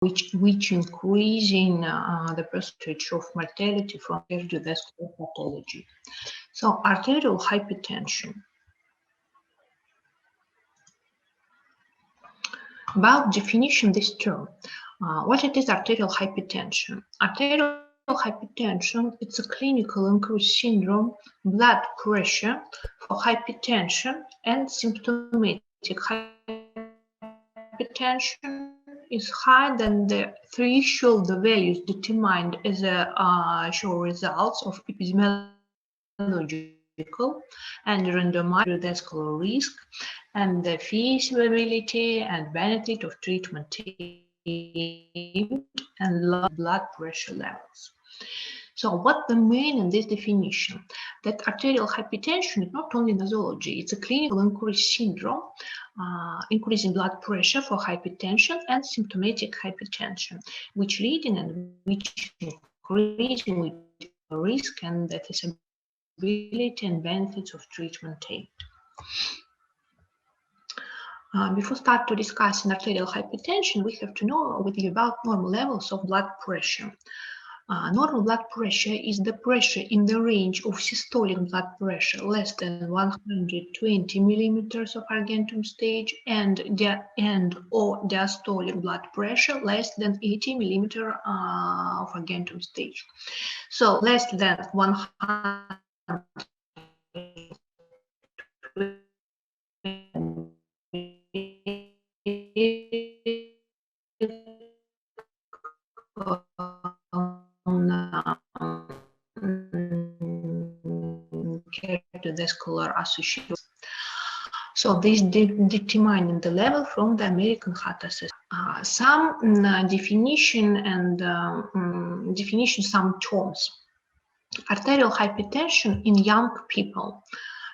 which increasing the percentage of mortality from cardiovascular pathology. So arterial hypertension. About definition this term, what it is arterial hypertension? Arterial hypertension, it's a clinical increase syndrome, blood pressure for hypertension and symptomatic hypertension is higher than the threshold values determined as a show results of epidemiological and randomized cardiovascular risk and the feasibility and benefit of treatment and low blood pressure levels. So what the main in this definition? That arterial hypertension is not only nosology, it's a clinical increase syndrome, increasing blood pressure for hypertension and symptomatic hypertension, which leading and which increasing with risk and the feasibility and benefits of treatment aid. Before start to discuss arterial hypertension, we have to know with you about normal levels of blood pressure. Normal blood pressure is the pressure in the range of systolic blood pressure less than 120 millimeters of Argentum stage and or diastolic blood pressure less than 80 millimeters of Argentum stage. So less than 100 cardiovascular association. So this determining the level from the American Heart Association. Some definition and some terms. Arterial hypertension in young people.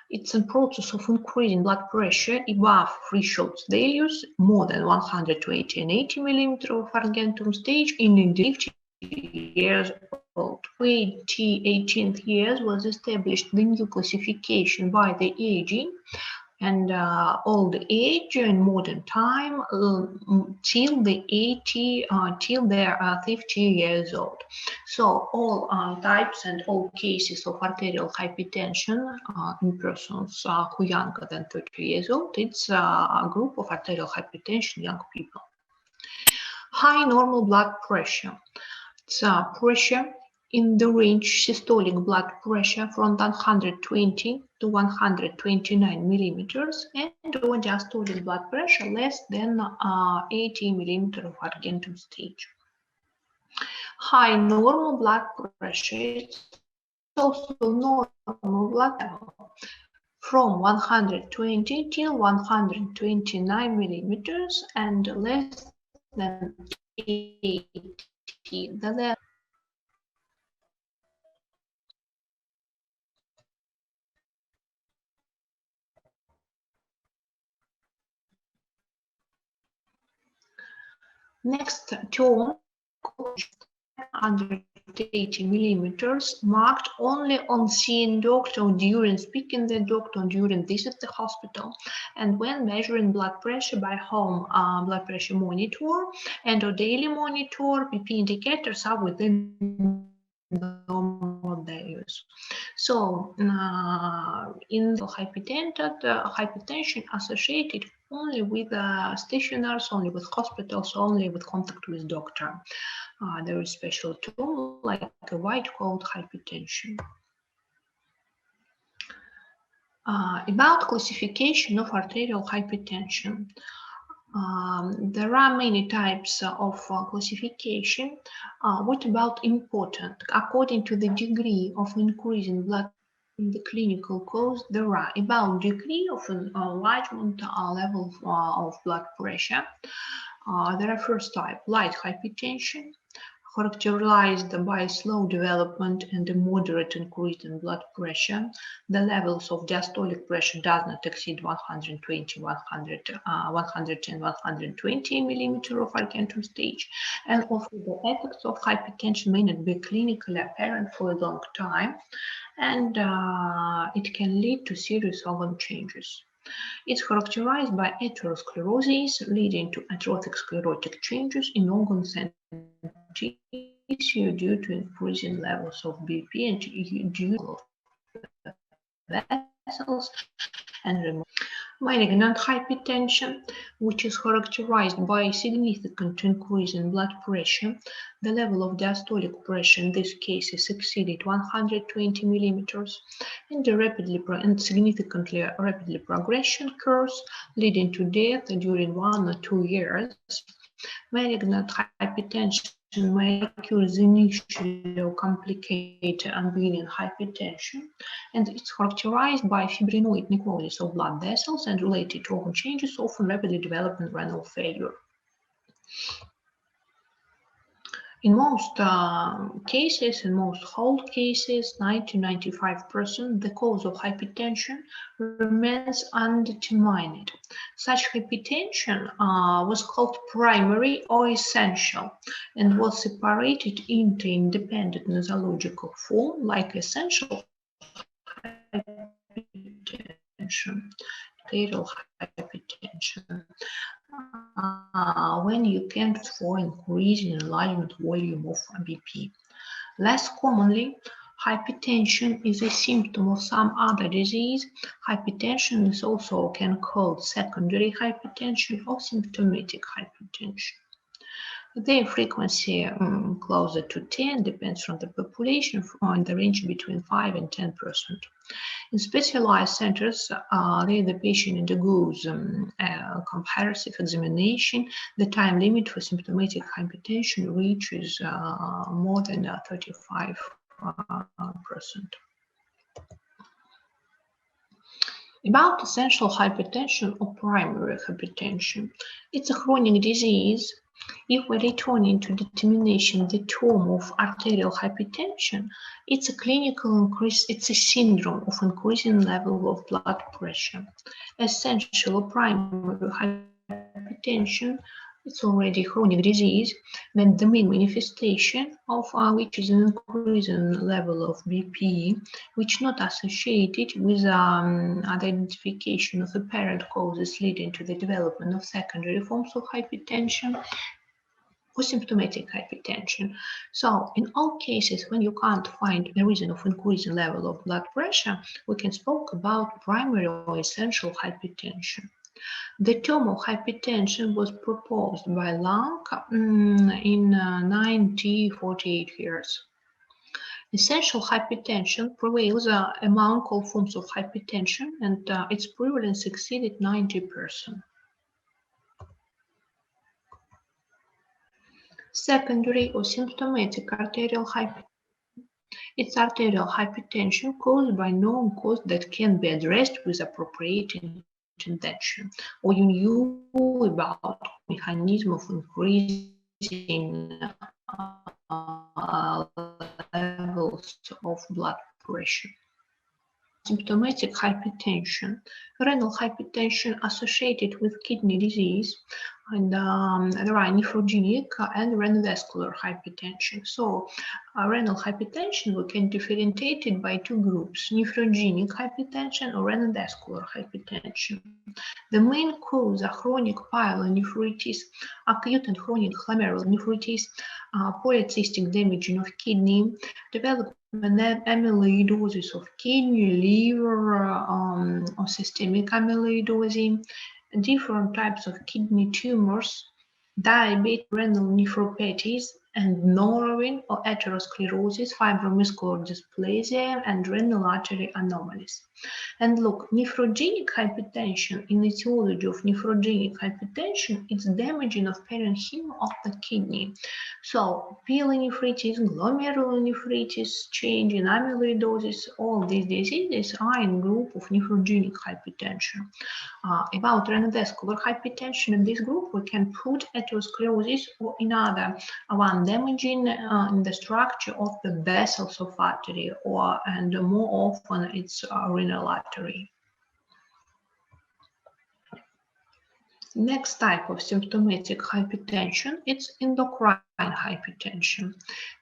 It's a process of increasing blood pressure above threshold values, more than 120 and 80 millimeters of Argentum stage in 50 years old. 2018 years was established the new classification by the aging and old age in modern time till the 50 years old. So all types and all cases of arterial hypertension in persons who are younger than 30 years old, it's a group of arterial hypertension young people. High normal blood pressure. It's pressure in the range systolic blood pressure from 120 to 129 millimeters and diastolic blood pressure less than 80 millimeters of Argentum stage. High normal blood pressure is also normal blood level from 120 till 129 millimeters and less than 80. The level next term, 180 millimeters, marked only on seeing doctor or during speaking the doctor or during visit the hospital, and when measuring blood pressure by home blood pressure monitor and or daily monitor, BP indicators are within normal values. So in the hypertension associated only with stationaries, only with hospitals, only with contact with doctor. There is special term like a white coat hypertension. About classification of arterial hypertension. There are many types of classification. What about important? According to the degree of increase in blood in the clinical cause, there are about degree of enlargement level of blood pressure. There are first type, light hypertension, characterized by slow development and a moderate increase in blood pressure. The levels of diastolic pressure does not exceed 120, 110, 120 millimeters of Argentum stage, and often the effects of hypertension may not be clinically apparent for a long time, and it can lead to serious organ changes. It's characterized by atherosclerosis, leading to atrophic sclerotic changes in organs and tissue due to increasing levels of BP and due to vessels and malignant hypertension, which is characterized by significant increase in blood pressure. The level of diastolic pressure in this case is exceeded 120 millimeters, and significantly rapidly progression occurs, leading to death during 1 or 2 years. Malignant hypertension may occur initially or complicate unbeaten hypertension, and it's characterized by fibrinoid necrosis of blood vessels and related organ changes, often rapidly developing renal failure. In most cases, in most whole cases, 90–95%, the cause of hypertension remains undetermined. Such hypertension was called primary or essential and was separated into independent nosological form like essential hypertension, arterial hypertension, when you can for increasing enlargement volume of BP. Less commonly, hypertension is a symptom of some other disease. Hypertension is also can called secondary hypertension or symptomatic hypertension. Their frequency closer to 10 depends on the population in the range between 5 and 10%. In specialized centers, the patient undergoes comparative examination. The time limit for symptomatic hypertension reaches more than 35%. About essential hypertension or primary hypertension, it's a chronic disease. If we return into determination the term of arterial hypertension, it's a clinical increase, it's a syndrome of increasing level of blood pressure. Essential or primary hypertension, it's already a chronic disease, then the main manifestation of which is an increasing level of BP, which not associated with the identification of apparent causes leading to the development of secondary forms of hypertension or symptomatic hypertension. So in all cases, when you can't find a reason of increasing level of blood pressure, we can speak about primary or essential hypertension. The term of hypertension was proposed by Lang in 1948 years. Essential hypertension prevails among all forms of hypertension, and its prevalence exceeded 90%. Secondary or symptomatic arterial hypertension. It's arterial hypertension caused by known cause that can be addressed with appropriate intervention, or you knew about mechanism of increasing levels of blood pressure. Symptomatic hypertension, renal hypertension associated with kidney disease, and there are nephrogenic and renovascular hypertension. So renal hypertension, we can differentiate it by two groups, nephrogenic hypertension or renovascular hypertension. The main cause are chronic pyelonephritis, acute and chronic glomerulonephritis, polycystic damaging of kidney, development amyloidosis of kidney, liver, or systemic amyloidosis, different types of kidney tumors, diabetes, renal nephropathies, and neuroendocrine or atherosclerosis, fibromuscular dysplasia, and renal artery anomalies. And look, nephrogenic hypertension, in the etiology of nephrogenic hypertension, it's damaging of parenchyma of the kidney. So pyelonephritis, glomerulonephritis, change in amyloidosis, all these diseases are in group of nephrogenic hypertension. About renovascular hypertension, in this group we can put atherosclerosis or another one damaging in the structure of the vessels of artery, and more often it's renal artery. Next type of symptomatic hypertension, it's endocrine hypertension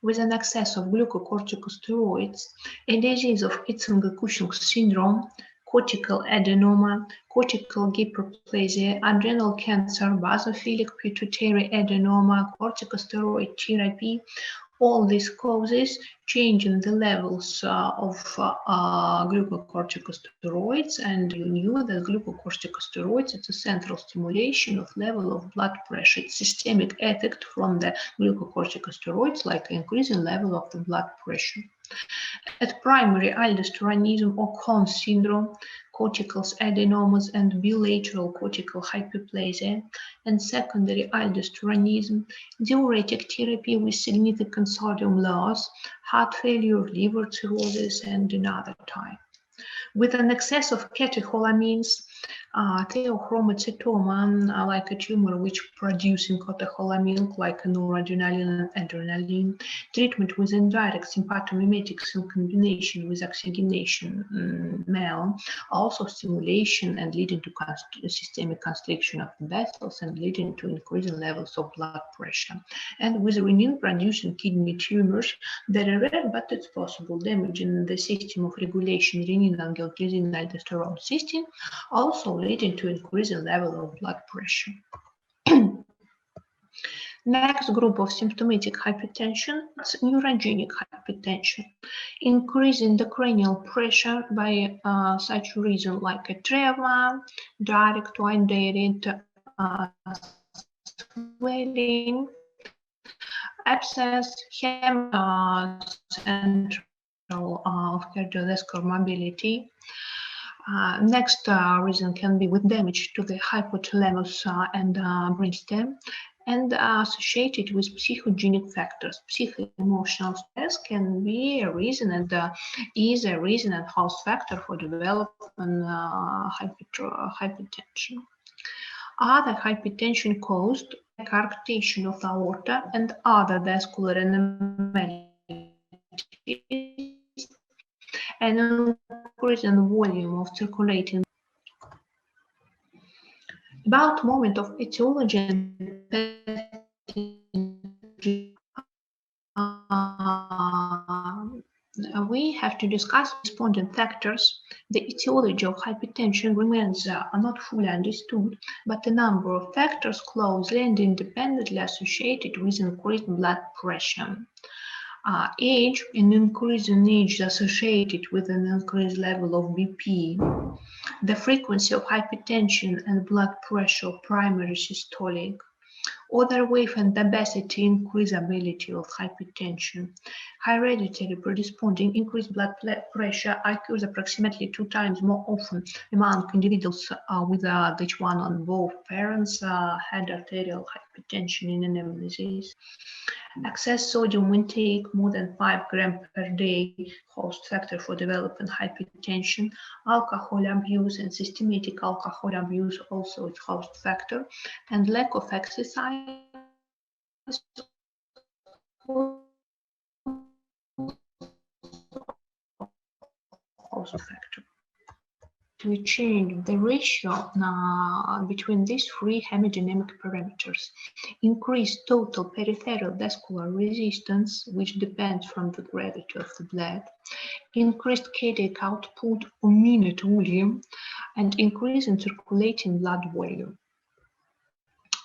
with an excess of glucocorticosteroids, a disease of Itzinger-Cushing syndrome cortical adenoma, cortical hyperplasia, adrenal cancer, basophilic pituitary adenoma, corticosteroid therapy. All these causes change in the levels of glucocorticosteroids, and you knew that glucocorticosteroids, it's a central stimulation of level of blood pressure. It's systemic effect from the glucocorticosteroids, like increasing level of the blood pressure. At primary aldosteronism or Cone syndrome, cortical adenomas and bilateral cortical hyperplasia, and secondary aldosteronism, diuretic therapy with significant sodium loss, heart failure, liver cirrhosis, and another type. With an excess of catecholamines, theochromocytoma, like a tumor which producing catecholamine, like noradrenaline and adrenaline, treatment with indirect sympathomimetics in combination with oxygenation, MEL, also stimulation and leading to systemic constriction of the vessels and leading to increasing levels of blood pressure. And with renin-producing kidney tumors, very rare, but it's possible, damaging the system of regulation renin-angiotensin aldosterone system, also leading to increasing level of blood pressure. Next group of symptomatic hypertension is neurogenic hypertension, increasing the cranial pressure by such reason like a trauma, direct or indirect swelling, abscess, central cardiovascular mobility. Next reason can be with damage to the hypothalamus and brainstem, and associated with psychogenic factors. Psycho-emotional stress can be a reason and is a reason and host factor for development hypertension. Other hypertension caused coarctation of the aorta and other vascular anomalies, and increase in volume of circulating. About moment of etiology and we have to discuss responding factors. The etiology of hypertension remains not fully understood, but the number of factors closely and independently associated with increased blood pressure. Age, an increase in age associated with an increased level of BP, the frequency of hypertension and blood pressure primary systolic, other wave and obesity increase ability of hypertension. Hereditary predisposing increased blood pressure occurs approximately 2 times more often among individuals with each one on both parents had arterial hypertension in anamnesis. Excess sodium intake, more than 5 grams per day, host factor for developing hypertension. Alcohol abuse and systematic alcohol abuse also is host factor. And lack of exercise host factor. We change the ratio between these 3 hemodynamic parameters. Increase total peripheral vascular resistance, which depends from the gravity of the blood. Increased cardiac output or minute volume, and increase in circulating blood volume.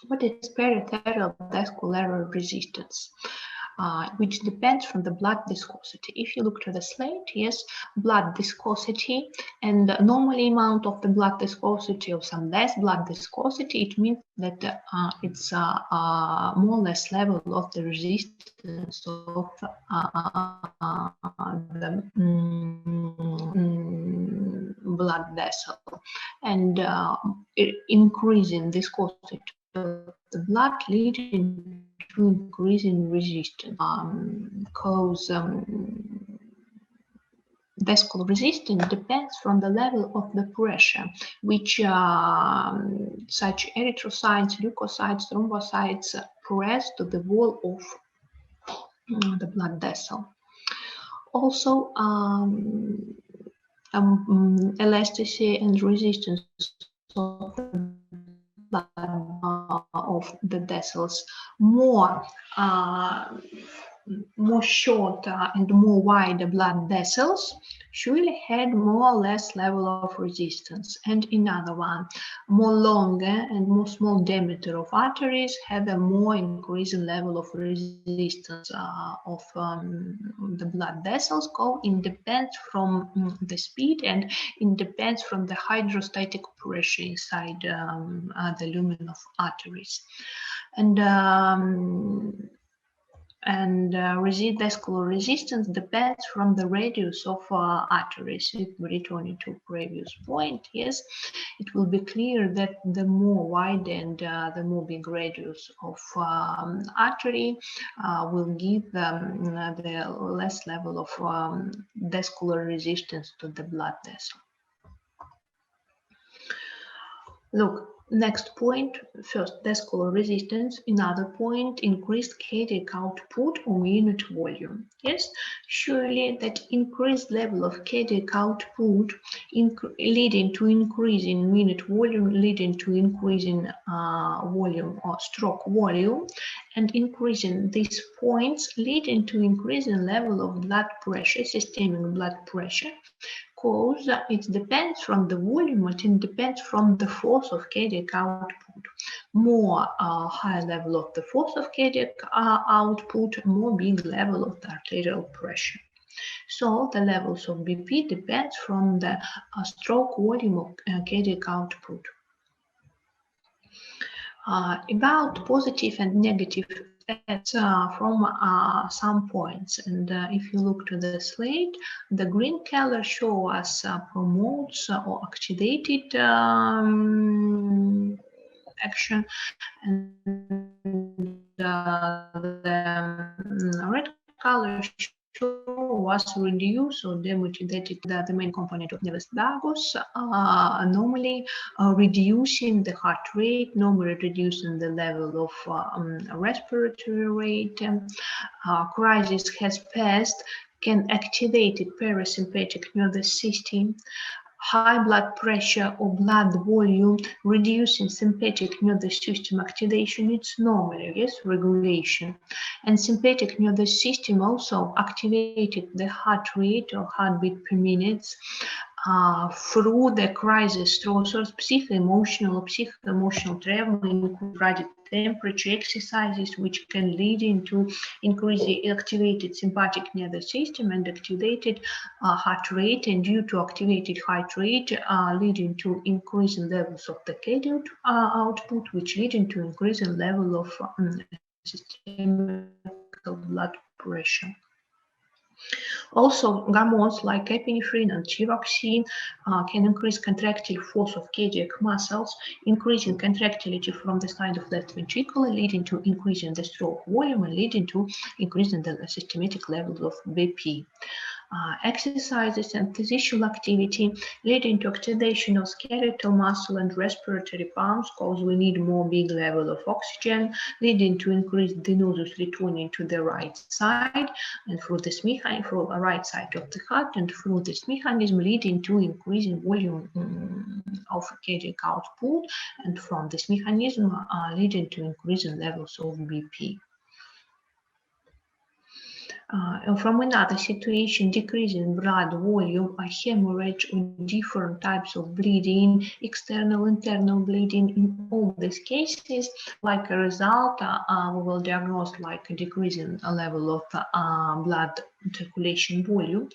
What is peripheral vascular resistance? Which depends from the blood viscosity. If you look to the slide, yes, blood viscosity and the normal amount of the blood viscosity or some less blood viscosity, it means that it's more or less level of the resistance of the blood vessel, and increasing viscosity of the blood leading to increasing resistance, because vascular resistance depends from the level of the pressure, which such erythrocytes, leukocytes, thrombocytes press to the wall of the blood vessel. Also, elasticity and resistance of the vessels. More more shorter and more wider blood vessels surely had more or less level of resistance. And another one, more longer and more small diameter of arteries have a more increasing level of resistance of the blood vessels. It depends from the speed, and it depends from the hydrostatic pressure inside the lumen of arteries. Vascular resistance depends from the radius of arteries. If we return to previous point, yes, it will be clear that the more wide and the more big radius of artery will give the less level of vascular resistance to the blood vessel. Look, next point, first, vascular resistance. Another point, increased cardiac output or unit volume. Yes, surely that increased level of cardiac output leading to increase in unit volume, leading to increase in volume or stroke volume, and increasing these points leading to increasing level of blood pressure, systemic blood pressure. Because it depends from the volume, it depends from the force of cardiac output. More high level of the force of cardiac output, more big level of the arterial pressure. So the levels of BP depends from the stroke volume of cardiac output. About positive and negative effects from some points, and if you look to the slide, the green color shows us promotes or activated action, and the red color was reduced or demotivated the main component of nervous vagus, normally reducing the heart rate, normally reducing the level of respiratory rate. Crisis has passed, can activate parasympathetic nervous system. High blood pressure or blood volume reducing sympathetic nervous system activation, it's normal, yes, regulation. And sympathetic nervous system also activated the heart rate or heartbeat per minute through the crisis stressors, psycho-emotional trauma, including temperature exercises, which can lead into increased activated sympathetic nervous system and activated heart rate, and due to activated heart rate leading to increasing levels of the cardiac output, which leading to increasing level of systemic blood pressure. Also, hormones like epinephrine and thyroxine can increase contractile force of cardiac muscles, increasing contractility from the side of left ventricle, leading to increasing the stroke volume and leading to increasing the systematic levels of BP. Exercises and physical activity leading to activation of skeletal muscle and respiratory pumps, because we need more big level of oxygen, leading to increased venosus returning to the right side and through this mechanism, through the right side of the heart, and through this mechanism leading to increasing volume of cardiac output, and from this mechanism leading to increasing levels of BP. From another situation, decreasing blood volume, a hemorrhage, or different types of bleeding, external, internal bleeding. In all these cases, like a result, we will diagnose like a decreasing level of blood circulation volume,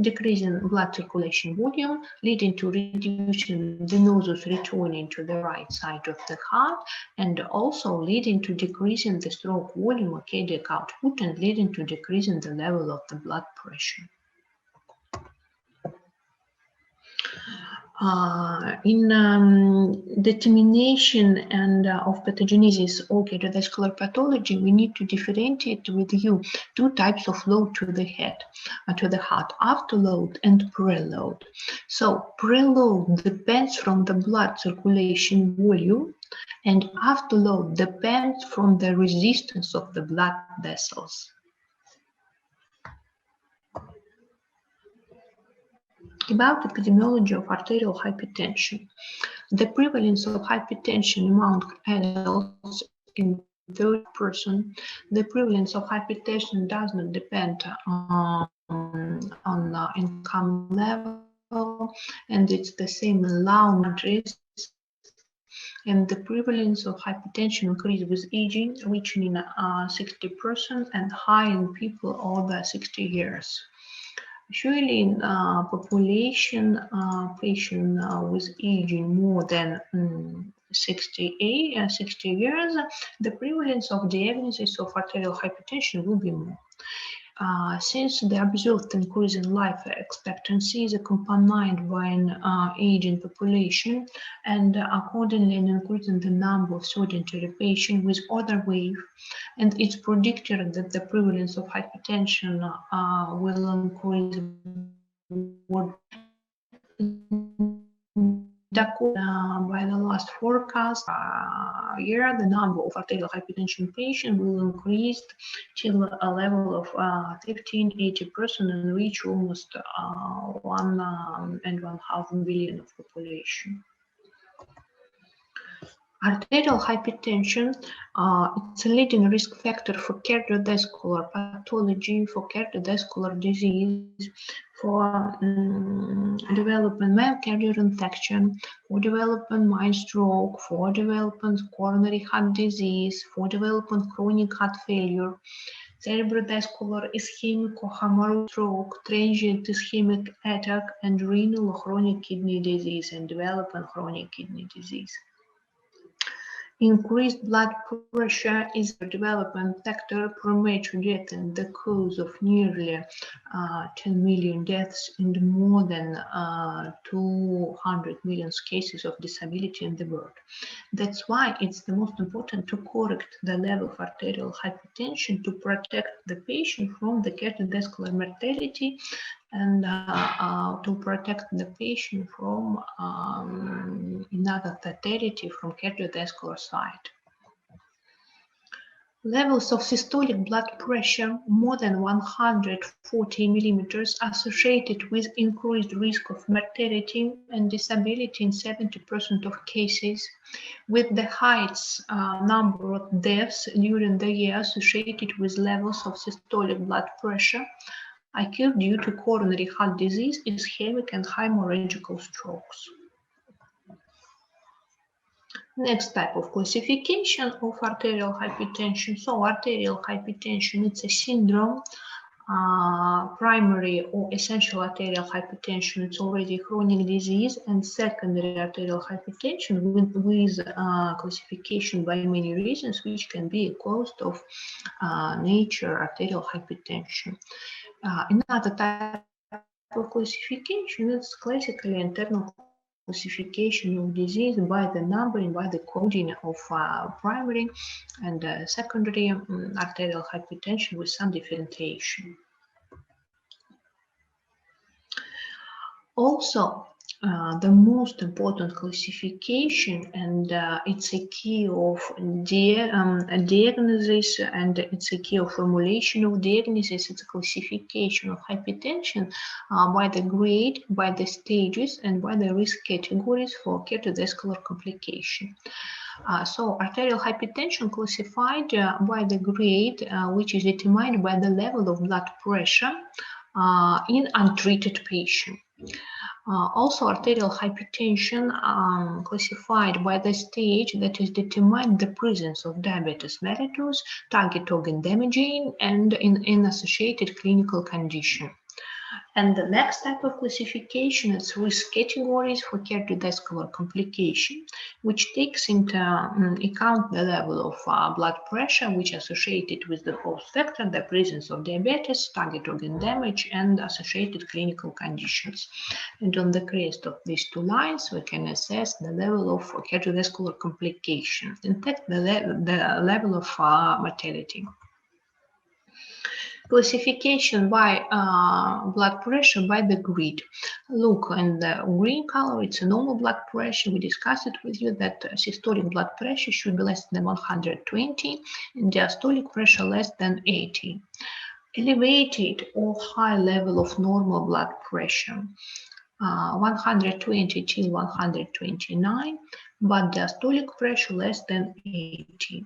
decreasing blood circulation volume, leading to reducing venosus returning to the right side of the heart, and also leading to decreasing the stroke volume or cardiac output, and leading to decreasing the level of the blood pressure. In determination and of pathogenesis or cardiovascular pathology, we need to differentiate with you two types of load to the head, to the heart: afterload and preload. So preload depends from the blood circulation volume, and afterload depends from the resistance of the blood vessels. About epidemiology of arterial hypertension. The prevalence of hypertension among adults in 30%. The prevalence of hypertension does not depend on income level, and it's the same in low countries. And the prevalence of hypertension increases with aging, reaching in 60% and high in people over 60 years. Usually in population patient with aging more than 60 years, the prevalence of diagnosis of arterial hypertension will be more. Since the observed increase in life expectancy is accompanied by an aging population and accordingly an increase in the number of sedentary patients with other wave, and it's predicted that the prevalence of hypertension will increase by the last forecast year, the number of arterial hypertension patients will increase till a level of 15–80% and reach almost 1.5 billion of population. Arterial hypertension, it's a leading risk factor for cardiovascular pathology, for cardiovascular disease, for developing myocardial infarction, for developing mild stroke, for developing coronary heart disease, for developing chronic heart failure, cerebrovascular ischemic or hemorrhagic stroke, transient ischemic attack, and renal or chronic kidney disease, and developing chronic kidney disease. Increased blood pressure is a development factor, premature death, and the cause of nearly 10 million deaths and more than 200 million cases of disability in the world. That's why it's the most important to correct the level of arterial hypertension to protect the patient from the cardiovascular mortality and to protect the patient from another fatality from cardiovascular side. Levels of systolic blood pressure more than 140 millimeters associated with increased risk of mortality and disability in 70% of cases, with the highest number of deaths during the year associated with levels of systolic blood pressure occurred due to coronary heart disease, ischemic and hemorrhagical strokes. Next type of classification of arterial hypertension. So arterial hypertension, it's a syndrome. Primary or essential arterial hypertension, it's already chronic disease, and secondary arterial hypertension with classification by many reasons, which can be a cause of nature arterial hypertension. Another type of classification is classically internal classification of disease by the numbering, by the coding of primary and secondary arterial hypertension with some differentiation. Also, the most important classification, and it's a key of diagnosis, and it's a key of formulation of diagnosis. It's a classification of hypertension by the grade, by the stages, and by the risk categories for cardiovascular complication. So arterial hypertension classified by the grade, which is determined by the level of blood pressure in untreated patient. Also, arterial hypertension classified by the stage, that is determined the presence of diabetes mellitus, target organ damaging, and in associated clinical condition. And the next type of classification is risk categories for cardiovascular complication, which takes into account the level of blood pressure, which is associated with the host factor, the presence of diabetes, target organ damage, and associated clinical conditions. And on the crest of these two lines, we can assess the level of cardiovascular complication, in fact, the level of mortality. Classification by blood pressure by the grid. Look, in the green color, it's a normal blood pressure. We discussed it with you that systolic blood pressure should be less than 120 and diastolic pressure less than 80. Elevated or high level of normal blood pressure, 120 till 129, but diastolic pressure less than 80.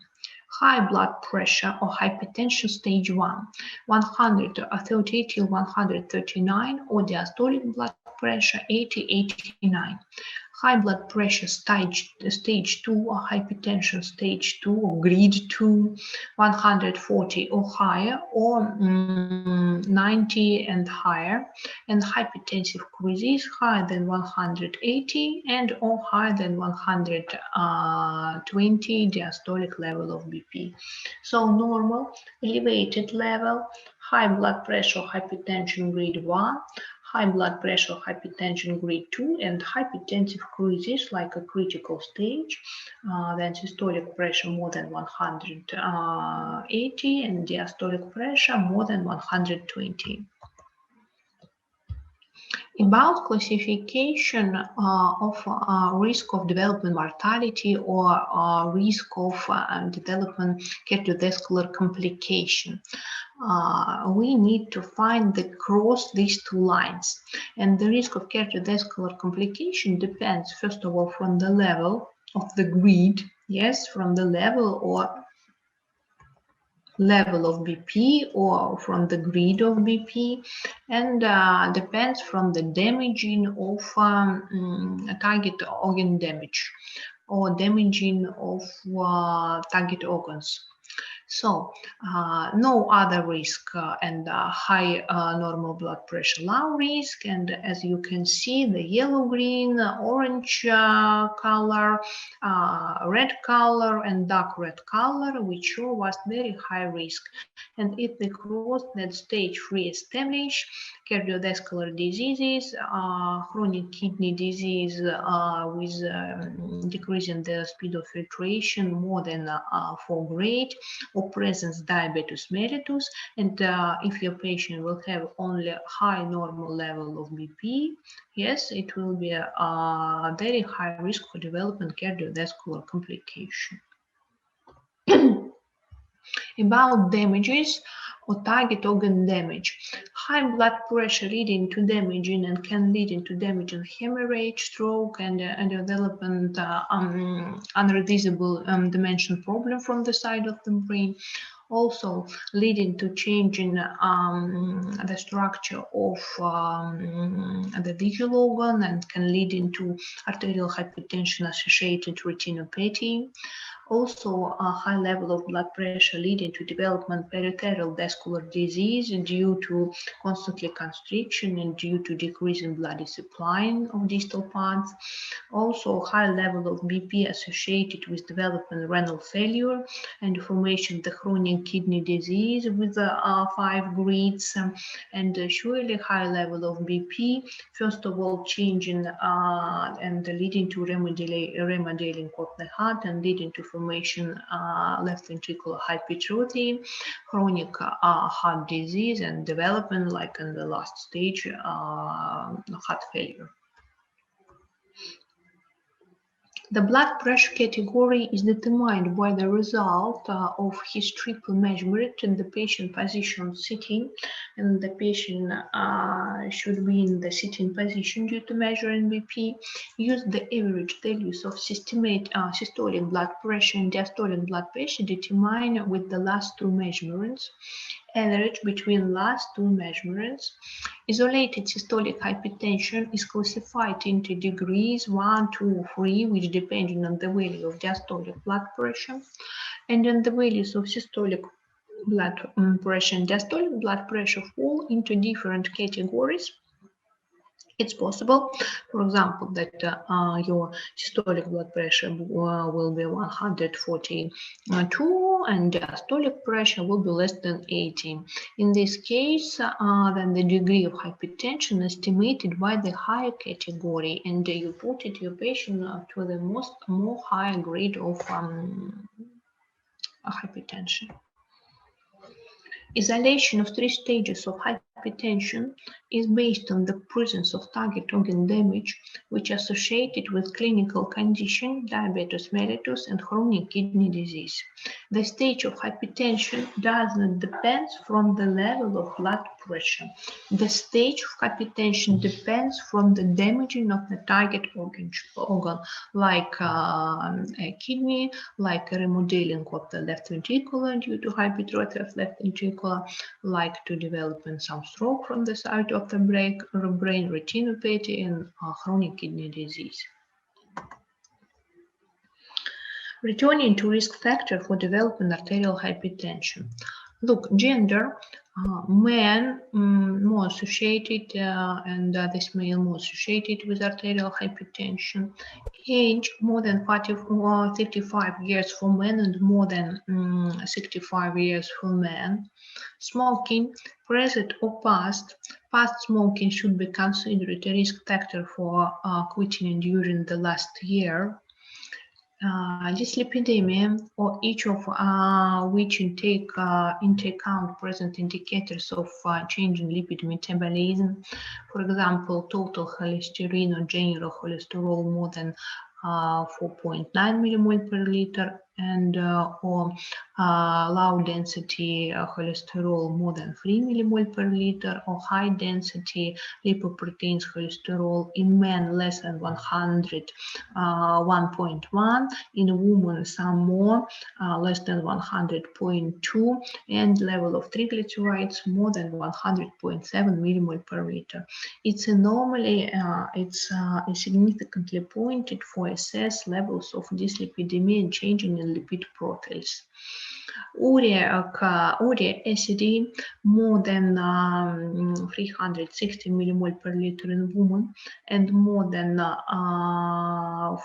high blood pressure or hypertension stage 1, 138 till 139, or diastolic blood pressure 80-89. High blood pressure stage 2 or hypertension stage 2 or grade 2, 140 or higher, or 90 and higher, and hypertensive crisis higher than 180 and or higher than 120 diastolic level of BP. So normal, elevated level, high blood pressure, hypertension grade 1, high blood pressure, hypertension grade 2, and hypertensive crisis like a critical stage, then systolic pressure more than 180 and diastolic pressure more than 120. About classification of risk of developing mortality or risk of developing cardiovascular complication. We need to find the cross these two lines, and the risk of cardiovascular complication depends first of all from the level of the grid, yes, from the level of BP or from the grid of BP, and depends from the damaging of target organ damage or damaging of target organs. So no other risk and high normal blood pressure, low risk, and as you can see, the yellow, green, orange color, red color, and dark red color, which show us very high risk. And if we cross that stage 3 establish cardiovascular diseases, chronic kidney disease with decreasing the speed of filtration more than 4 grade, or presence diabetes mellitus, and if your patient will have only high normal level of BP, yes, it will be a very high risk for developing cardiovascular complication. About damages or target organ damage. High blood pressure leading to damaging and can lead into damaging hemorrhage, stroke, and development unreversible dimension problem from the side of the brain. Also leading to change in the structure of the visual organ and can lead into arterial hypertension associated retinopathy. Also, a high level of blood pressure leading to development peripheral vascular disease due to constantly constriction and due to decrease in blood supply of distal parts. Also, high level of BP associated with development renal failure and formation of the chronic kidney disease with 5 grades, and surely high level of BP, first of all, changing and leading to remodeling of the heart and leading to formation left ventricular hypertrophy, chronic heart disease, and development, like in the last stage, heart failure. The blood pressure category is determined by the result of his triple measurement in the patient position sitting, and the patient should be in the sitting position due to measuring BP. Use the average values of systolic blood pressure and diastolic blood pressure determined with the last two measurements. Average between last two measurements. Isolated systolic hypertension is classified into degrees 1, 2, 3, which depending on the value of diastolic blood pressure, and on the values of systolic blood pressure and diastolic blood pressure fall into different categories. It's possible, for example, that your systolic blood pressure will be 142 and diastolic pressure will be less than 80. In this case, then the degree of hypertension is estimated by the higher category, and you put it your patient to the more higher grade of hypertension. Isolation of 3 stages of hypertension is based on the presence of target organ damage, which is associated with clinical condition, diabetes mellitus, and chronic kidney disease. The stage of hypertension does not depend from the level of blood pressure. The stage of hypertension depends from the damaging of the target organ like a kidney, like a remodeling of the left ventricle due to hypertrophy of left ventricle, like to developing some stroke from the side of the brain retinopathy, and chronic kidney disease. Returning to risk factor for developing arterial hypertension. Look, gender, men more associated, and this male more associated with arterial hypertension. Age, more than 35 years for men and more than 65 years for men. Smoking, present or past. Past smoking should be considered a risk factor for quitting during the last year. Dyslipidemia, or each of which take into account present indicators of change in lipid metabolism. For example, total cholesterol or general cholesterol more than 4.9 millimole per liter, and or low density cholesterol more than 3 millimole per liter, or high density lipoproteins cholesterol in men less than 100, 1.1, in women some more, less than 100.2, and level of triglycerides more than 100.7 millimole per liter. It's normally significantly pointed for assess levels of dyslipidemia and changing in lipid profiles. Uric acid more than 360 millimole per liter in women, and more than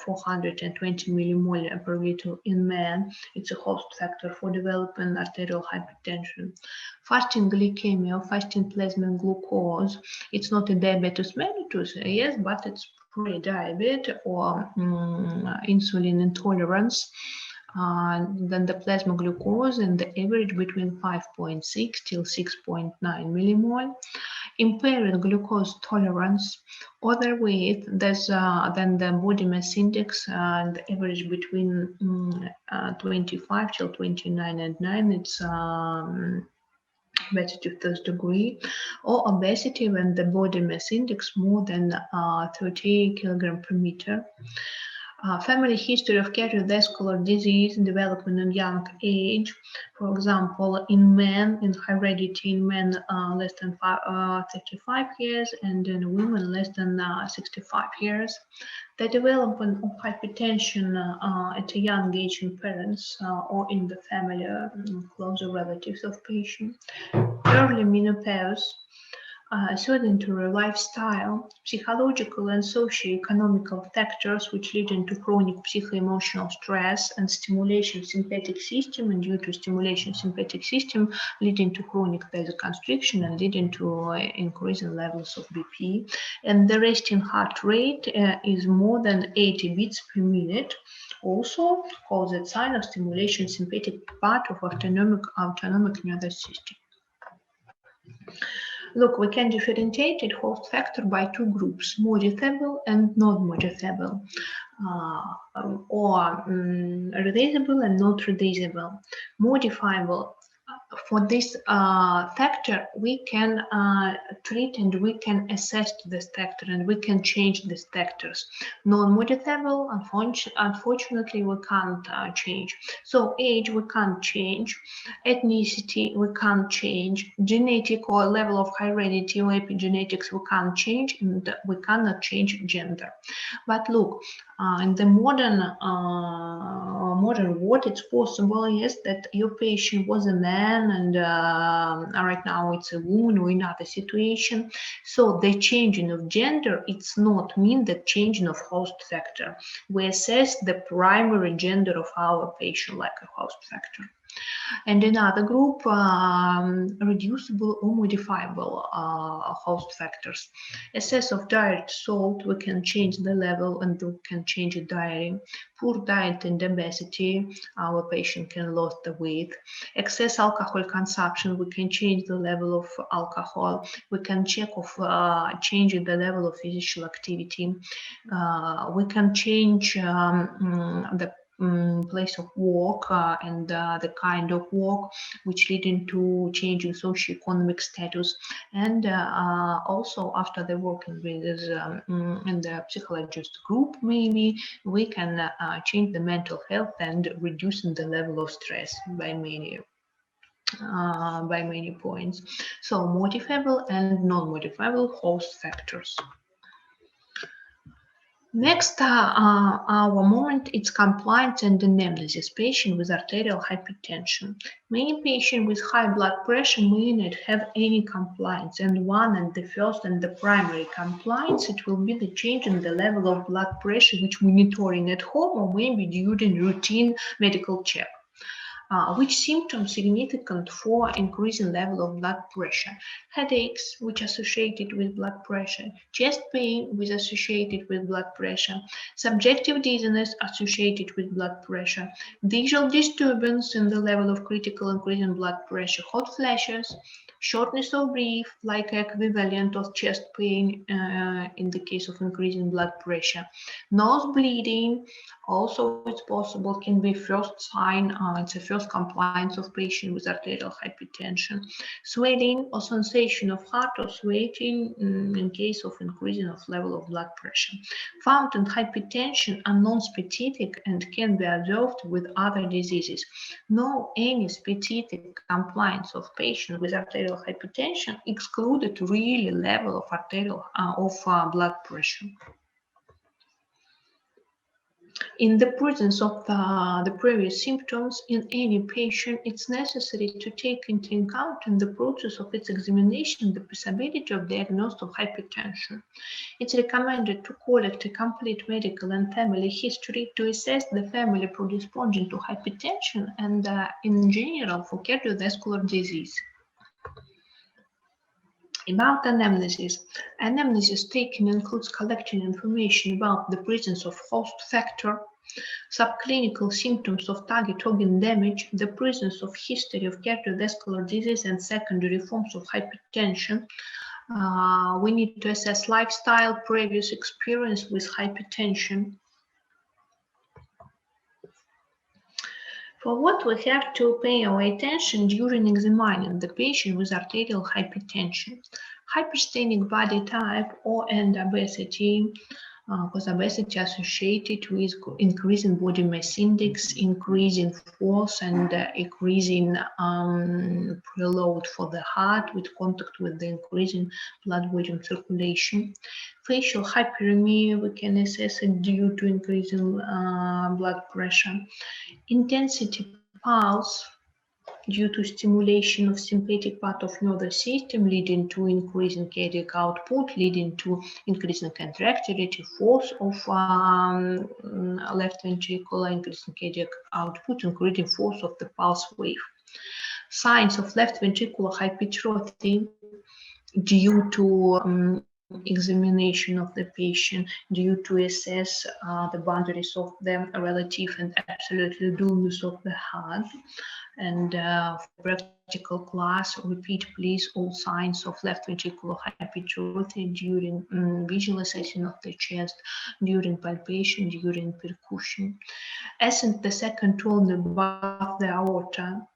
420 millimole per liter in men. It's a host factor for developing arterial hypertension. Fasting glycemia, fasting plasma glucose, it's not a diabetes mellitus, yes, but it's pre-diabetes or insulin intolerance. Then the plasma glucose and the average between 5.6 till 6.9 millimole. Impaired glucose tolerance, overweight, there's then the body mass index, the average between 25 till 29 and 9, it's better to first degree, or obesity when the body mass index more than 30 kilogram per meter. Family history of cardiovascular disease development in young age, for example, in men, in heredity in men less than 35 years, and in women less than 65 years. The development of hypertension at a young age in parents or in the family, closer relatives of patient. Early menopause, sedentary lifestyle, psychological and socio-economical factors which lead into chronic psycho-emotional stress, and stimulation sympathetic system, and due to stimulation sympathetic system leading to chronic vasoconstriction and leading to increasing levels of BP. And the resting heart rate is more than 80 beats per minute. Also called a sign of stimulation sympathetic part of autonomic nervous system. Look, we can differentiate it host factor by two groups, modifiable and not modifiable, or reducible and not reducible. Modifiable, for this factor, we can treat and we can assess this factor and we can change these factors. Non-modifiable, unfortunately, we can't change. So age, we can't change. Ethnicity, we can't change. Genetic or level of heredity or epigenetics, we can't change, and we cannot change gender. But look, in the modern world, it's possible, yes, that your patient was a man and right now it's a woman or another situation. So the changing of gender, it's not mean the changing of host factor. We assess the primary gender of our patient like a host factor. And another group, reducible or modifiable host factors. Excess of direct salt, we can change the level and we can change the diary. Poor diet and obesity, our patient can lose the weight. Excess alcohol consumption, we can change the level of alcohol. We can check of changing the level of physical activity. We can change the place of work and the kind of work, which leading to changing socioeconomic status. And also after the working with in the psychologist group, maybe we can change the mental health and reducing the level of stress by many points. So modifiable and non-modifiable host factors. Next, our moment is compliance and anamnesis. Patient with arterial hypertension. Many patients with high blood pressure may not have any compliance, and one and the first and the primary compliance, it will be the change in the level of blood pressure, which monitoring at home or maybe during routine medical check. Which symptoms significant for increasing level of blood pressure? Headaches, which associated with blood pressure, chest pain, which associated with blood pressure, subjective dizziness associated with blood pressure, visual disturbance in the level of critical increasing blood pressure, hot flashes, shortness of breath, like equivalent of chest pain in the case of increasing blood pressure, nose bleeding. Also, it's possible, can be first sign, it's a first compliance of patient with arterial hypertension. Swelling or sensation of heart or sweating in case of increasing of level of blood pressure. Fountain hypertension are non-specific and can be observed with other diseases. No any specific compliance of patient with arterial hypertension excluded really level of arterial blood pressure. In the presence of the previous symptoms in any patient, it's necessary to take into account in the process of its examination the possibility of diagnosis of hypertension. It's recommended to collect a complete medical and family history to assess the family predisposing to hypertension and in general for cardiovascular disease. About anamnesis. Anamnesis taken includes collecting information about the presence of host factor, subclinical symptoms of target organ damage, the presence of history of cardiovascular disease and secondary forms of hypertension. We need to assess lifestyle, previous experience with hypertension. For what we have to pay our attention during examining the patient with arterial hypertension, hyperstenic body type and obesity, because obesity associated with increasing body mass index, increasing force and increasing preload for the heart with contact with the increasing blood volume circulation. Facial hyperemia, we can assess it due to increasing blood pressure. Intensity pulse due to stimulation of sympathetic part of nervous system, leading to increasing cardiac output, leading to increasing contractility, force of left ventricle, increasing cardiac output, increasing force of the pulse wave. Signs of left ventricular hypertrophy due to examination of the patient, due to assess the boundaries of the relative and absolute dullness of the heart. And for practical class, repeat please all signs of left ventricular hypertrophy during visualization of the chest, during palpation, during percussion. Ascend the second tone above the aorta.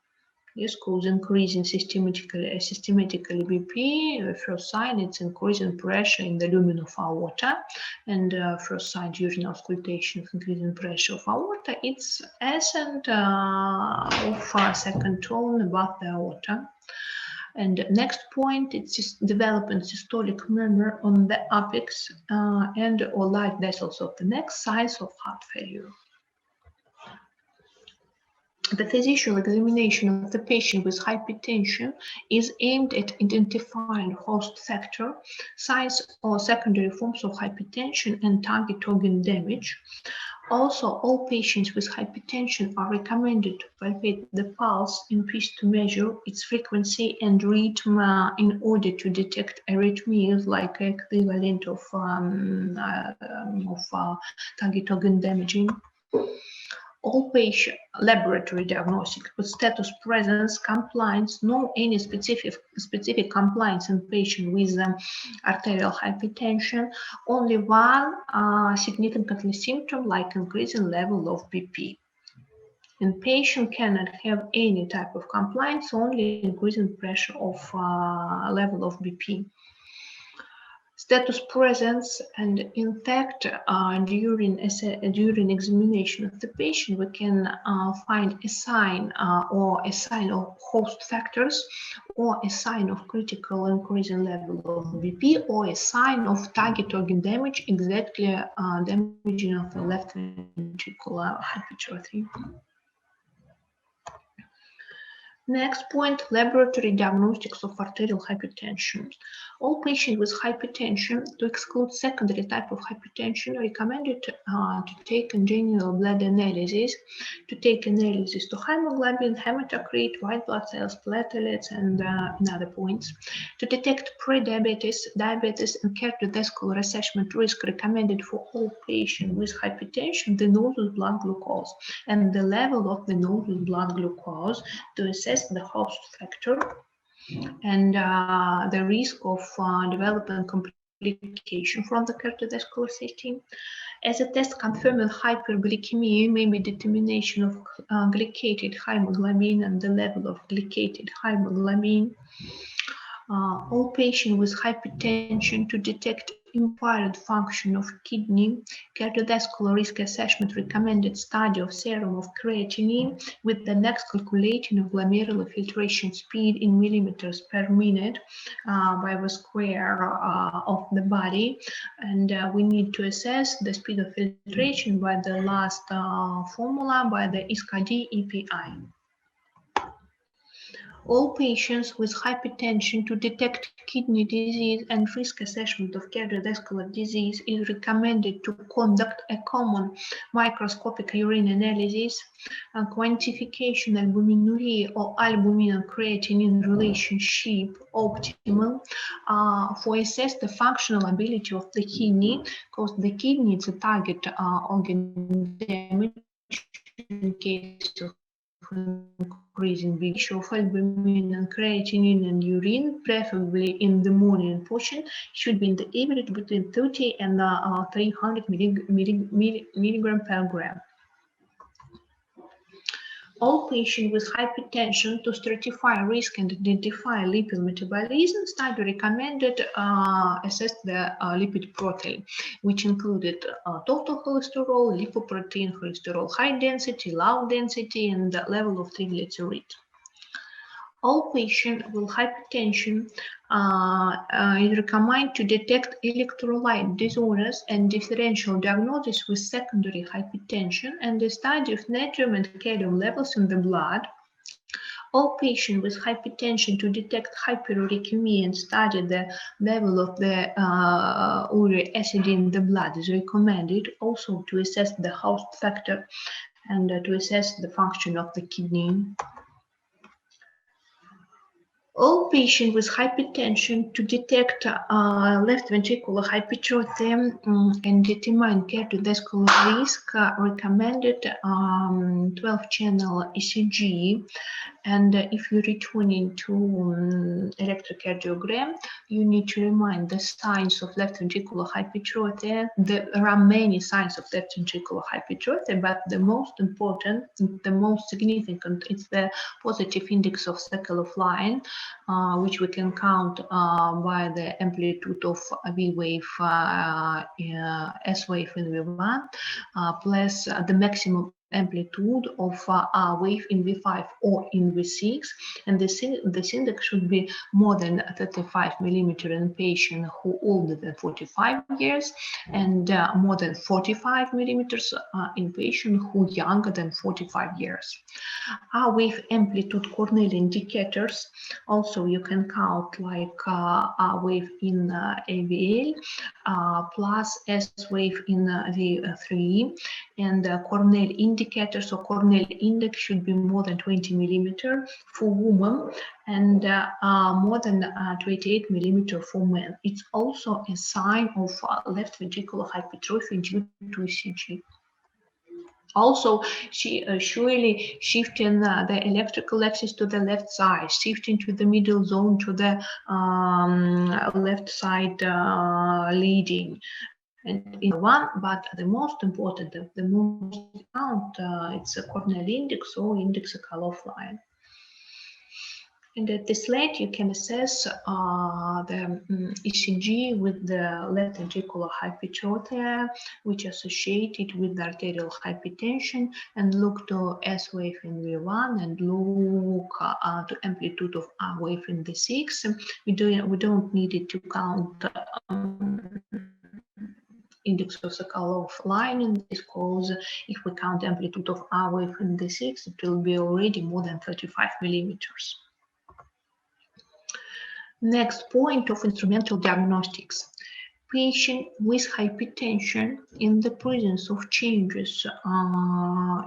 Yes, cause increasing systematically BP. First sign, it's increasing pressure in the lumen of aorta, and first sign during auscultation of increasing pressure of aorta, it's ascent of second tone above the aorta. And next point, it's developing systolic murmur on the apex and or light vessels of the neck, signs of heart failure. The physical examination of the patient with hypertension is aimed at identifying host factor, signs or secondary forms of hypertension, and target organ damage. Also, all patients with hypertension are recommended to palpate the pulse in fish to measure its frequency and rhythm in order to detect arrhythmias like equivalent of target organ damaging. All patient laboratory diagnostic with status presence compliance, no any specific compliance in patient with arterial hypertension, only one significantly symptom like increasing level of BP. And patient cannot have any type of compliance, only increasing pressure of level of BP. Status presence, and in fact during examination of the patient we can find a sign or a sign of host factors or a sign of critical increasing level of BP or a sign of target organ damage, exactly damaging of the left ventricular hypertrophy. Next point, laboratory diagnostics of arterial hypertension. All patients with hypertension, to exclude secondary type of hypertension, recommended to take a general blood analysis, to take analysis to hemoglobin, hematocrit, white blood cells, platelets, and other points. To detect pre-diabetes, diabetes, and cardiovascular assessment risk recommended for all patients with hypertension, the nasal blood glucose and the level of the nasal blood glucose to assess the host factor and the risk of developing complication from the cardiovascular system. As a test confirming hyperglycemia may be determination of glycated hemoglobin and the level of glycated hemoglobin. All patients with hypertension to detect impaired function of kidney, cardiovascular risk assessment recommended study of serum of creatinine with the next calculating of glomerular filtration speed in millimeters per minute by the square of the body, and we need to assess the speed of filtration by the last formula by the ISCAD EPI. All patients with hypertension to detect kidney disease and risk assessment of cardiovascular disease is recommended to conduct a common microscopic urine analysis, quantification albuminuria or albumin and creatinine relationship optimal for assess the functional ability of the kidney, because the kidney is a target organ damage in case of increasing the ratio of albumin and creatinine and urine, preferably in the morning portion, should be in the average between 30 and 300 milligram per gram. All patients with hypertension to stratify risk and identify lipid metabolism, study recommended assess the lipid profile, which included total cholesterol, lipoprotein, cholesterol high density, low density, and the level of triglyceride. All patients with hypertension is recommended to detect electrolyte disorders and differential diagnosis with secondary hypertension and the study of natrium and kalium levels in the blood. All patients with hypertension to detect hyperuricemia and study the level of the uric acid in the blood is recommended, also to assess the host factor and to assess the function of the kidney. All patients with hypertension to detect left ventricular hypertrophy and determine cardiovascular risk recommended 12-channel ECG. And if you're returning to electrocardiogram, you need to remind the signs of left ventricular hypertrophy. There are many signs of left ventricular hypertrophy, but the most important, the most significant is the positive index of circle of line, which we can count by the amplitude of V wave, S wave in V1, plus the maximum amplitude of R wave in V5 or in V6, and this index should be more than 35 millimeter in patient who older than 45 years, and more than 45 millimeters in patient who younger than 45 years. R wave amplitude Cornell indicators also you can count like R wave in AVL plus S wave in V3, and Cornell indicator. So Cornell index should be more than 20 millimeter for women and more than 28 millimeter for men. It's also a sign of left ventricular hypertrophy due to ECG. Also, surely shifting the electrical axis to the left side, shifting to the middle zone to the left side leading. And in one, but the most important, the most count, it's a Cornell index or index color line. And at this slide, you can assess the ECG with the left ventricular hypertrophy, which is associated with the arterial hypertension, and look to S wave in V1 and look to amplitude of R wave in V6. We don't need it to count index of the color of line in this cause. If we count amplitude of R wave in V6, it will be already more than 35 millimeters. Next point of instrumental diagnostics. Patient with hypertension in the presence of changes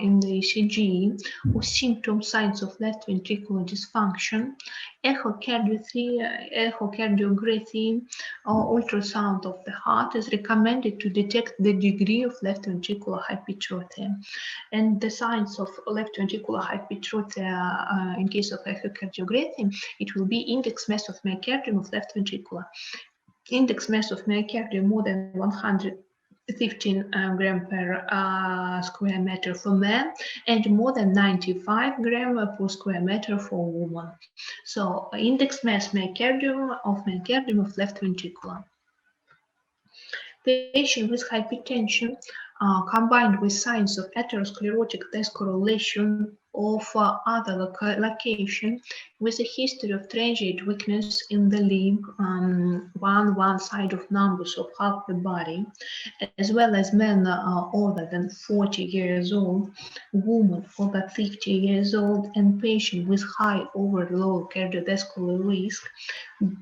in the ECG or symptom signs of left ventricular dysfunction, echocardiography or ultrasound of the heart is recommended to detect the degree of left ventricular hypertrophy. And the signs of left ventricular hypertrophy in case of echocardiography, it will be index mass of myocardium of left ventricular. Index mass of myocardium more than 115 gram per square meter for men and more than 95 gram per square meter for women. So index mass myocardium of left ventricular. Patient with hypertension combined with signs of atherosclerotic dyscorrelation of other location with a history of transient weakness in the limb, one side of numbers of half the body, as well as men older than 40 years old, women over 50 years old, and patient with high or low cardiovascular risk,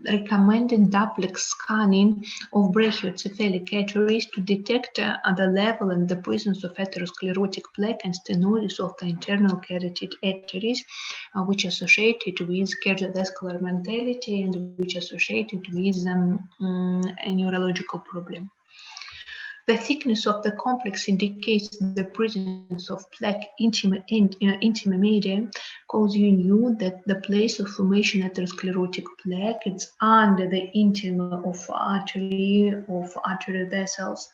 recommended duplex scanning of brachiocephalic arteries to detect the level and the presence of atherosclerotic plaque and stenosis of the internal carotid arteries, which are associated with cardiovascular mortality and which are associated with a neurological problem. The thickness of the complex indicates the presence of plaque intima media, because you knew that the place of formation atherosclerotic plaque is under the intima of arterial vessels,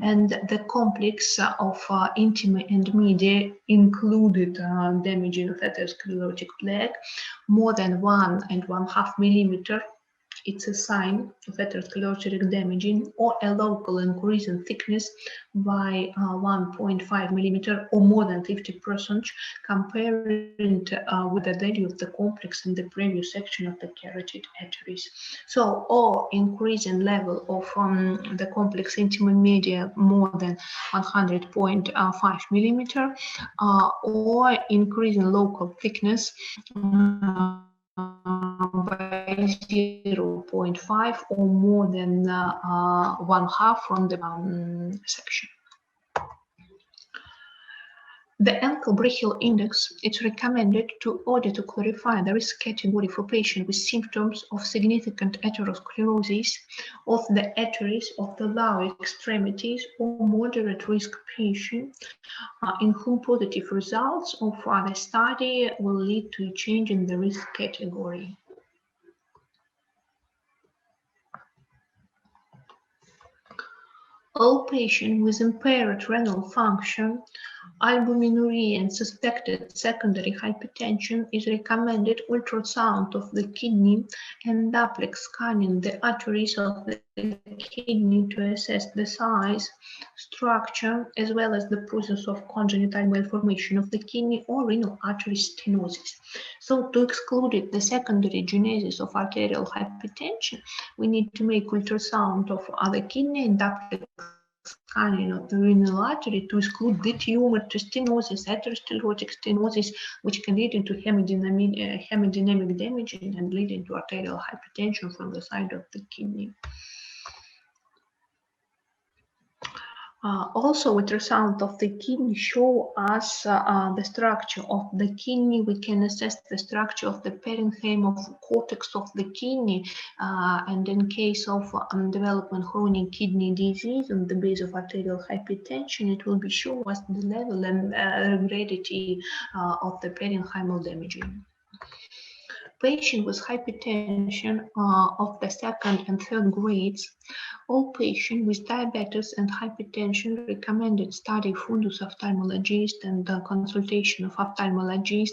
and the complex of intima and media included damaging of atherosclerotic plaque more than 1.5 millimeter. It's a sign of atherosclerotic damaging or a local increase in thickness by 1.5 millimeter or more than 50%, comparing with the value of the complex in the previous section of the carotid arteries. So, or increase in level of the complex intima media more than 100.5 millimeter, or increase in local thickness by 0.5 or more than 1/2 from the section. The ankle brachial index is recommended in order to clarify the risk category for patients with symptoms of significant atherosclerosis of the arteries of the lower extremities or moderate risk patient in whom positive results of the study will lead to a change in the risk category. All patients with impaired renal function, albuminuria, and suspected secondary hypertension is recommended ultrasound of the kidney and duplex scanning the arteries of the kidney to assess the size, structure, as well as the presence of congenital malformation of the kidney or renal artery stenosis. So to exclude the secondary genesis of arterial hypertension, we need to make ultrasound of other kidney and duplex scanning of the renal artery to exclude the tumor, to stenosis, atherosclerotic stenosis, which can lead into hemodynamic damaging and lead into arterial hypertension from the side of the kidney. Also, ultrasound of the kidney show us the structure of the kidney. We can assess the structure of the parenchyma of cortex of the kidney, and in case of development chronic kidney disease on the base of arterial hypertension, it will be show us the level and gravity of the parenchymal damaging. Patient with hypertension of the second and third grades, all patients with diabetes and hypertension recommended study fundus ophthalmologist and the consultation of ophthalmologist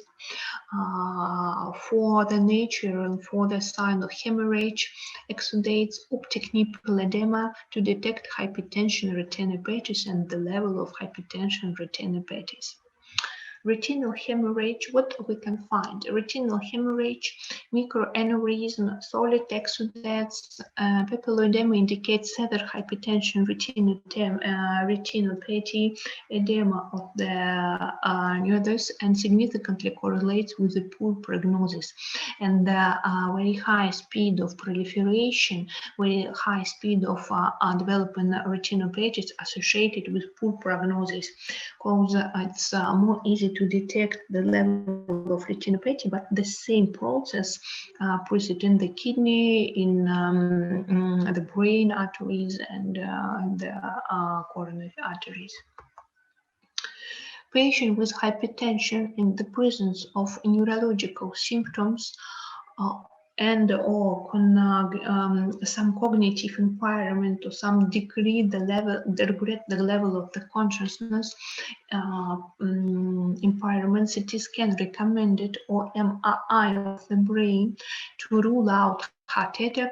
for the nature and for the sign of hemorrhage, exudates, optic nipple edema to detect hypertension retinopathis and the level of hypertension retinopathis. Retinal hemorrhage, what we can find? Retinal hemorrhage, microaneurysm, solid exudates, papilloedema indicates severe hypertension, retinopathy, edema of the nodes, and significantly correlates with the poor prognosis and the very high speed of proliferation, very high speed of developing retinopathy associated with poor prognosis, because it's more easy to detect the level of retinopathy, but the same process present in the kidney, in the brain arteries, and the coronary arteries. Patient with hypertension in the presence of neurological symptoms and or some cognitive impairment or some regret the level of the consciousness impairment, CT scan recommended or MRI of the brain to rule out heart attack,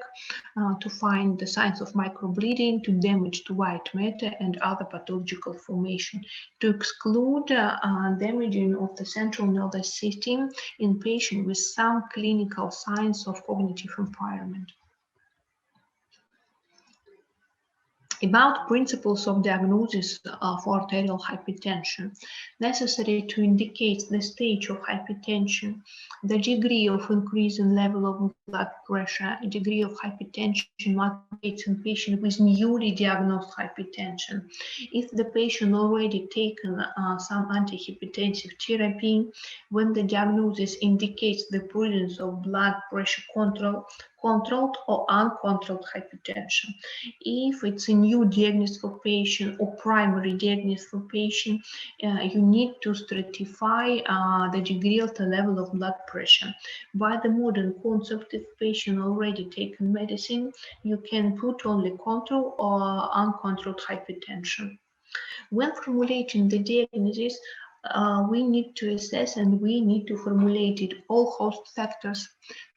to find the signs of microbleeding, to damage to white matter and other pathological formation, to exclude damaging of the central nervous system in patients with some clinical signs of cognitive impairment. About principles of diagnosis for arterial hypertension, necessary to indicate the stage of hypertension, the degree of increase in level of blood pressure, degree of hypertension markets in patient with newly diagnosed hypertension. If the patient already taken some antihypertensive therapy, when the diagnosis indicates the presence of blood pressure controlled or uncontrolled hypertension. If it's a new diagnosis for patient or primary diagnosis for patient, you need to stratify the degree of the level of blood pressure. By the modern concept, if patient already taken medicine, you can put only control or uncontrolled hypertension. When formulating the diagnosis, we need to assess and we need to formulate it all host factors,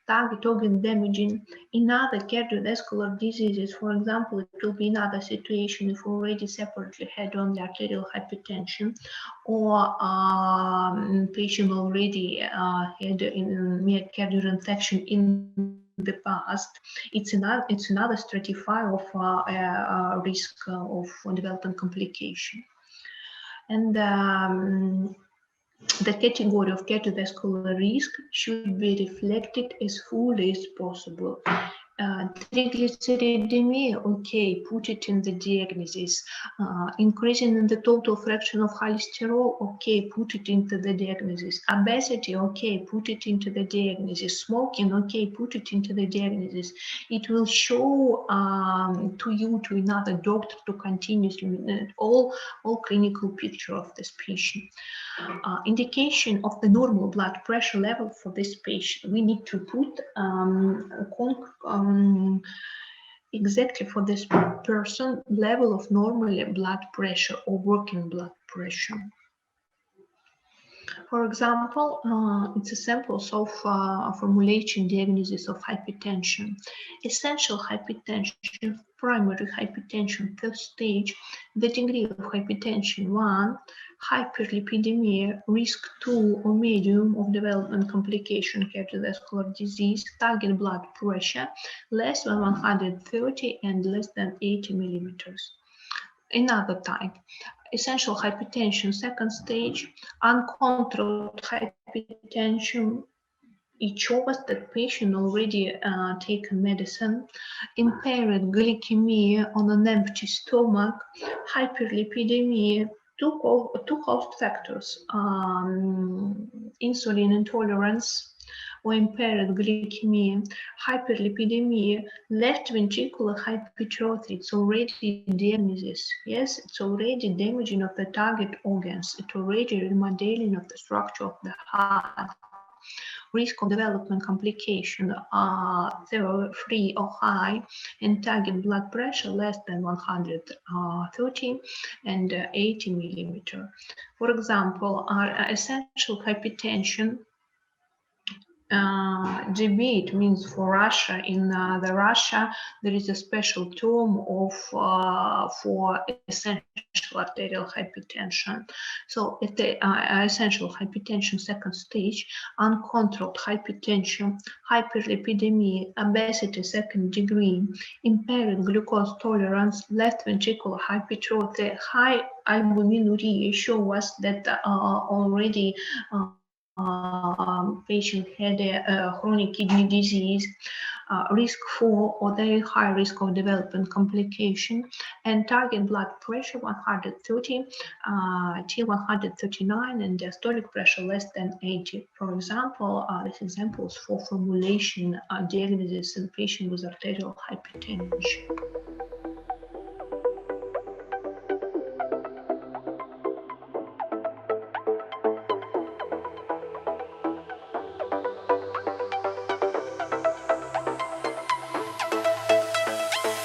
target organ damaging. In other cardiovascular diseases, for example, it will be another situation if we already separately had only arterial hypertension, or patient already had a myocardial infection in the past. It's another stratifier of risk of developing complication. And the category of cardiovascular risk should be reflected as fully as possible. Triglyceridemia, okay, put it in the diagnosis. Increasing in the total fraction of cholesterol, okay, put it into the diagnosis. Obesity, okay, put it into the diagnosis. Smoking, okay, put it into the diagnosis. It will show to you, to another doctor, to continuously all clinical picture of this patient. Indication of the normal blood pressure level for this patient. We need to put exactly for this person level of normal blood pressure or working blood pressure. For example, it's a sample of formulation diagnosis of hypertension. Essential hypertension, primary hypertension, first stage, the degree of hypertension 1, hyperlipidemia, risk 2 or medium of development complication cardiovascular disease, target blood pressure less than 130 and less than 80 millimeters. Another type, essential hypertension, second stage, uncontrolled hypertension, it shows that patient already taken medicine, impaired glycemia on an empty stomach, hyperlipidemia, two host factors, insulin intolerance or impaired glycemia, hyperlipidemia, left ventricular hypertrophy. It's already diagnosis. Yes, it's already damaging of the target organs. It's already remodeling of the structure of the heart. Risk of development complication are 3 or high, and target blood pressure less than 130 and 80 millimeter. For example, essential hypertension. GB, it means for Russia. In the Russia, there is a special term of for essential arterial hypertension. So at the essential hypertension second stage, uncontrolled hypertension, hyperlipidemia, obesity second degree, impaired glucose tolerance, left ventricular hypertrophy, high albuminuria show us that already patient had a chronic kidney disease, risk for or very high risk of development complication, and target blood pressure 130 till 139, and diastolic pressure less than 80. For example, this examples for formulation diagnosis in patient with arterial hypertension.